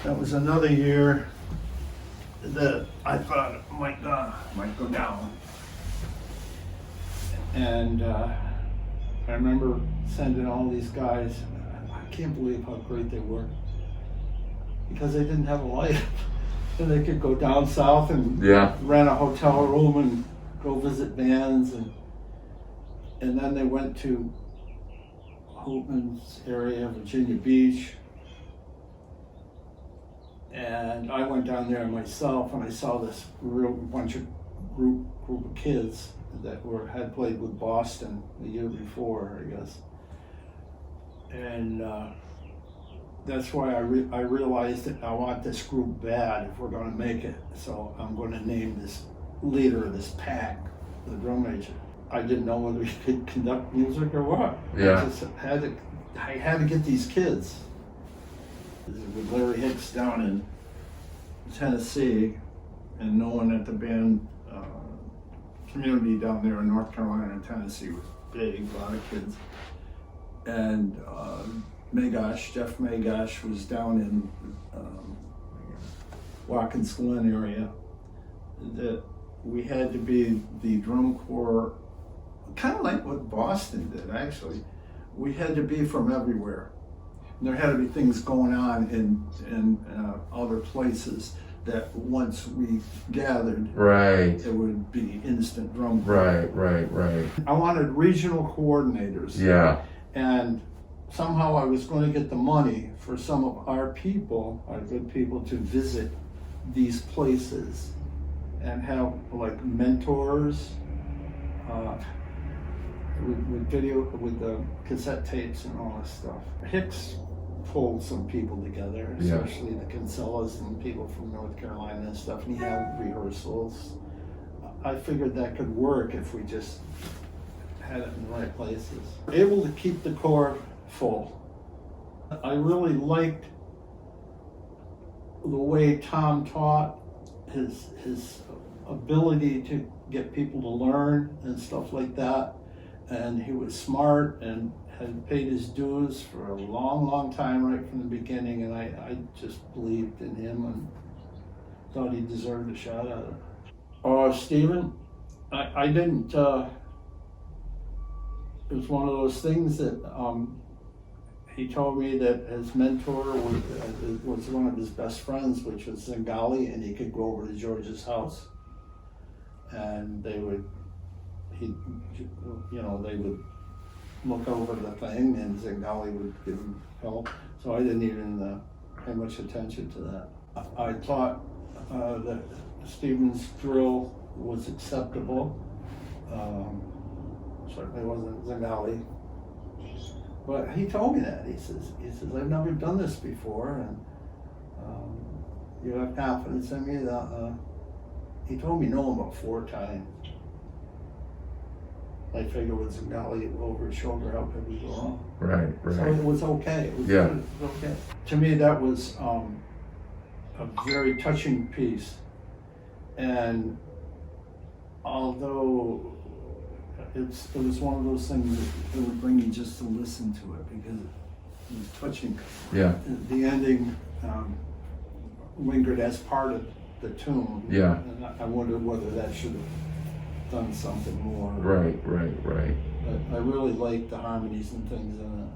That was another year that I thought it might go down. And I remember sending all these guys. I can't believe how great they were, because they didn't have a life. And they could go down south and rent a hotel room and go visit bands, and then they went to Hoopman's area, Virginia Beach. And I went down there myself, and I saw this real bunch of group of kids that had played with Boston the year before, I guess. And that's why I realized that I want this group bad if we're going to make it. So I'm going to name this leader of this pack the drum major. I didn't know whether he could conduct music or what. Yeah. I had to get these kids. With Larry Hicks down in Tennessee, and no one at the band community down there in North Carolina and Tennessee was big, a lot of kids. And Jeff Magash was down in Watkins Glen area. That we had to be the drum corps, kind of like what Boston did actually. We had to be from everywhere. There had to be things going on in other places that once we gathered, right, it would be instant drum corps. Right. I wanted regional coordinators. Yeah. And somehow I was going to get the money for some of our people, our good people, to visit these places and have like mentors with video, with the cassette tapes and all this stuff. Hicks pulled some people together, especially the Kinsellas and people from North Carolina and stuff, and he had rehearsals. I figured that could work if we just had it in the right places. Able to keep the corps full. I really liked the way Tom taught, his ability to get people to learn and stuff like that. And he was smart and had paid his dues for a long time right from the beginning, and I just believed in him and thought he deserved a shot at it. Stephen, I didn't, it was one of those things that he told me that his mentor was one of his best friends, which was Zingali, and he could go over to George's house and they would look over the thing, and Zingali would give him help. So I didn't even pay much attention to that. I thought that Stephen's drill was acceptable. Certainly wasn't Zingali. But he told me that. He says, I've never done this before, and you have confidence in me. He told me no about 4 times. I figured with Zingali over his shoulder, how could we go wrong? Right. So it was okay. It was okay. To me, that was a very touching piece. And although it was one of those things that would bring you just to listen to it because it was touching. Yeah. The ending lingered as part of the tune. Yeah. And I wondered whether that should have done something more. Right. But I really liked the harmonies and things in it.